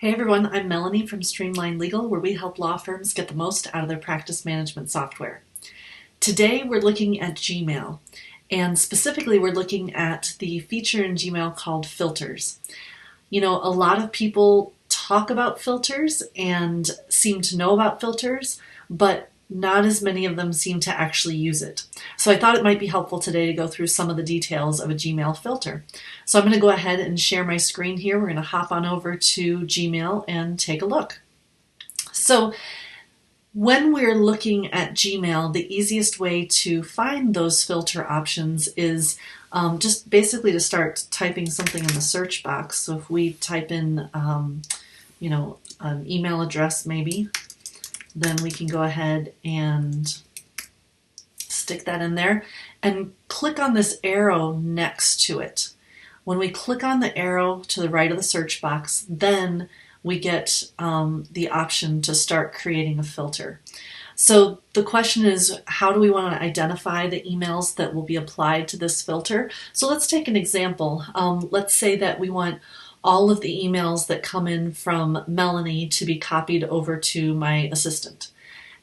Hey everyone, I'm Melanie from Streamline Legal, where we help law firms get the most out of their practice management software. Today we're looking at Gmail, and specifically we're looking at the feature in Gmail called filters. You know, a lot of people talk about filters and seem to know about filters, but not as many of them seem to actually use it. So I thought it might be helpful today to go through some of the details of a Gmail filter. So I'm going to go ahead and share my screen here. We're going to hop on over to Gmail and take a look. So when we're looking at Gmail, the easiest way to find those filter options is just basically to start typing something in the search box. So if we type in, an email address maybe, then we can go ahead and stick that in there and click on this arrow next to it. When we click on the arrow to the right of the search box, then we get the option to start creating a filter. So the question is, how do we want to identify the emails that will be applied to this filter? So let's take an example. Let's say that we want all of the emails that come in from Melanie to be copied over to my assistant.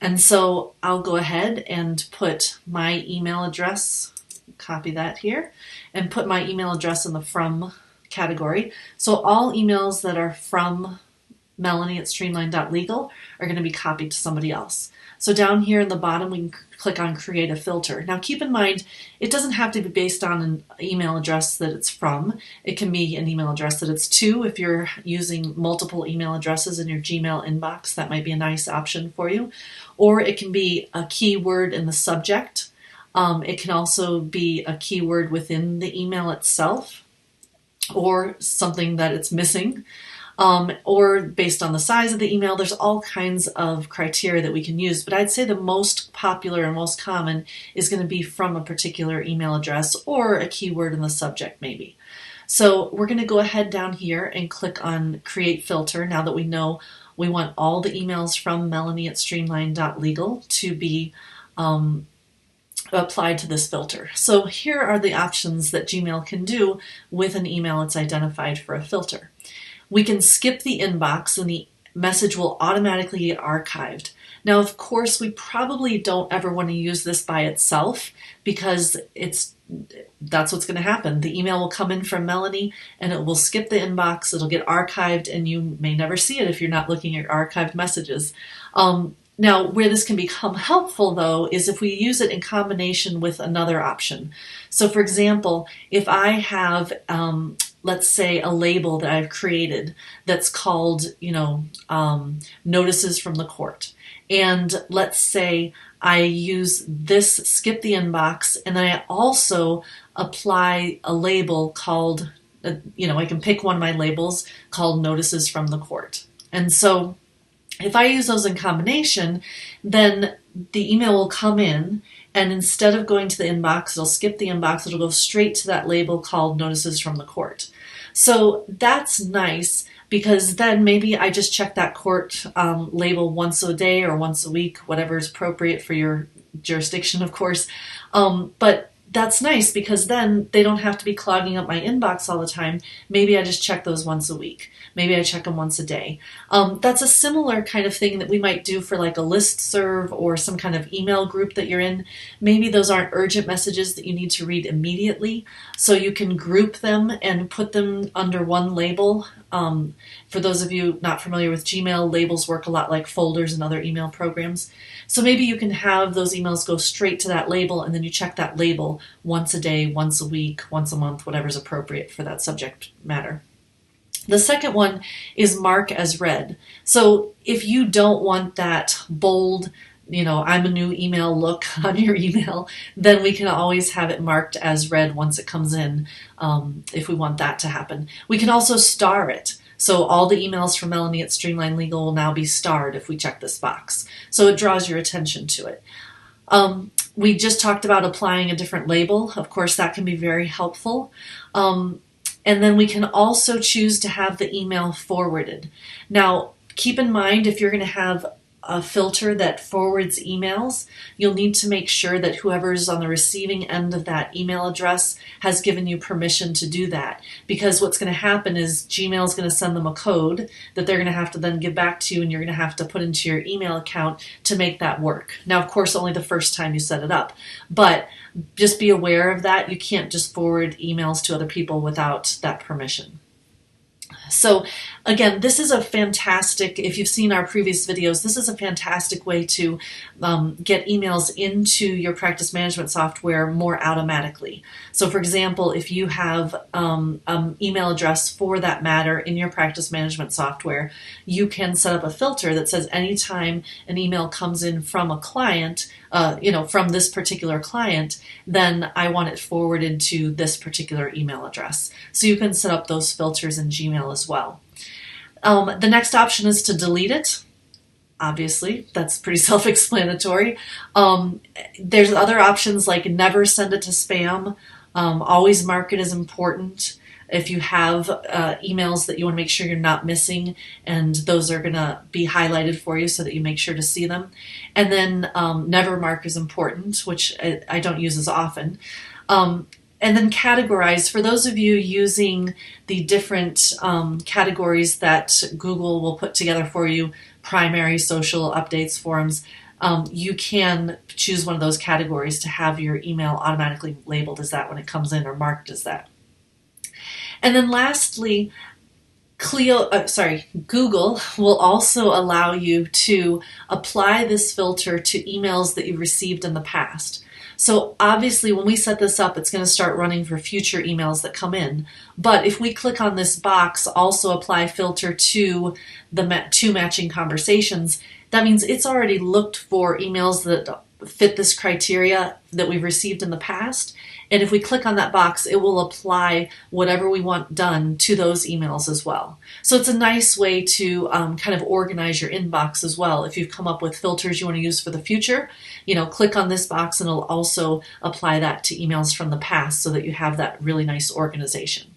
And so I'll go ahead and put my email address, copy that here, and put my email address in the from category. So all emails that are from Melanie at streamline.legal are going to be copied to somebody else. So down here in the bottom, we can click on create a filter. Now keep in mind, it doesn't have to be based on an email address that it's from. It can be an email address that it's to. If you're using multiple email addresses in your Gmail inbox, that might be a nice option for you. Or it can be a keyword in the subject. It can also be a keyword within the email itself, or something that it's missing. Or based on the size of the email. There's all kinds of criteria that we can use, but I'd say the most popular and most common is going to be from a particular email address or a keyword in the subject maybe. So we're going to go ahead down here and click on Create Filter now that we know we want all the emails from Melanie at streamline.legal to be applied to this filter. So here are the options that Gmail can do with an email it's identified for a filter. We can skip the inbox and the message will automatically get archived. Now, of course, we probably don't ever want to use this by itself because that's what's going to happen. The email will come in from Melanie and it will skip the inbox, it'll get archived, and you may never see it if you're not looking at archived messages. Now, where this can become helpful, though, is if we use it in combination with another option. So, for example, if I have let's say a label that I've created that's called, notices from the court. And let's say I use this skip the inbox, and then I also apply a label called, I can pick one of my labels called notices from the court. And so if I use those in combination, then the email will come in, and instead of going to the inbox, it'll skip the inbox, it'll go straight to that label called notices from the court. So that's nice because then maybe I just check that court label once a day or once a week, whatever is appropriate for your jurisdiction, of course. But that's nice because then they don't have to be clogging up my inbox all the time. Maybe I just check those once a week. Maybe I check them once a day. That's a similar kind of thing that we might do for like a listserv or some kind of email group that you're in. Maybe those aren't urgent messages that you need to read immediately. So you can group them and put them under one label. For those of you not familiar with Gmail, labels work a lot like folders and other email programs. So maybe you can have those emails go straight to that label, and then you check that label once a day, once a week, once a month, whatever's appropriate for that subject matter. The second one is mark as read. So if you don't want that bold, I'm a new email look on your email, then we can always have it marked as read once it comes in if we want that to happen. We can also star it. So all the emails from Melanie at Streamline Legal will now be starred if we check this box. So it draws your attention to it. We just talked about applying a different label. Of course, that can be very helpful. And then we can also choose to have the email forwarded. Now, keep in mind, if you're going to have a filter that forwards emails, you'll need to make sure that whoever's on the receiving end of that email address has given you permission to do that. Because what's going to happen is Gmail is going to send them a code that they're going to have to then give back to you, and you're going to have to put into your email account to make that work. Now, of course, only the first time you set it up, but just be aware of that. You can't just forward emails to other people without that permission. So again, this is a fantastic, if you've seen our previous videos, this is a fantastic way to get emails into your practice management software more automatically. So for example, if you have an email address for that matter in your practice management software, you can set up a filter that says anytime an email comes in from a client, from this particular client, then I want it forwarded to this particular email address. So you can set up those filters in Gmail as well. The next option is to delete it. Obviously, that's pretty self-explanatory. There's other options like never send it to spam, always mark it as important. If you have emails that you want to make sure you're not missing, and those are going to be highlighted for you so that you make sure to see them. And then never mark as important, which I don't use as often. And then categorize. For those of you using the different categories that Google will put together for you, primary, social, updates, forums, you can choose one of those categories to have your email automatically labeled as that when it comes in, or marked as that. And then lastly, Google will also allow you to apply this filter to emails that you received in the past. So obviously when we set this up, it's going to start running for future emails that come in. But if we click on this box, also apply filter to the two matching conversations, that means it's already looked for emails that fit this criteria that we've received in the past. And if we click on that box, it will apply whatever we want done to those emails as well. So it's a nice way to kind of organize your inbox as well. If you've come up with filters you want to use for the future, click on this box and it'll also apply that to emails from the past so that you have that really nice organization.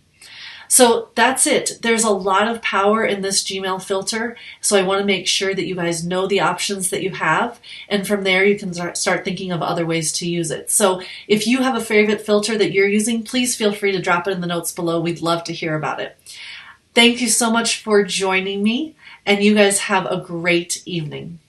So that's it. There's a lot of power in this Gmail filter, so I want to make sure that you guys know the options that you have, and from there you can start thinking of other ways to use it. So if you have a favorite filter that you're using, please feel free to drop it in the notes below. We'd love to hear about it. Thank you so much for joining me, and you guys have a great evening.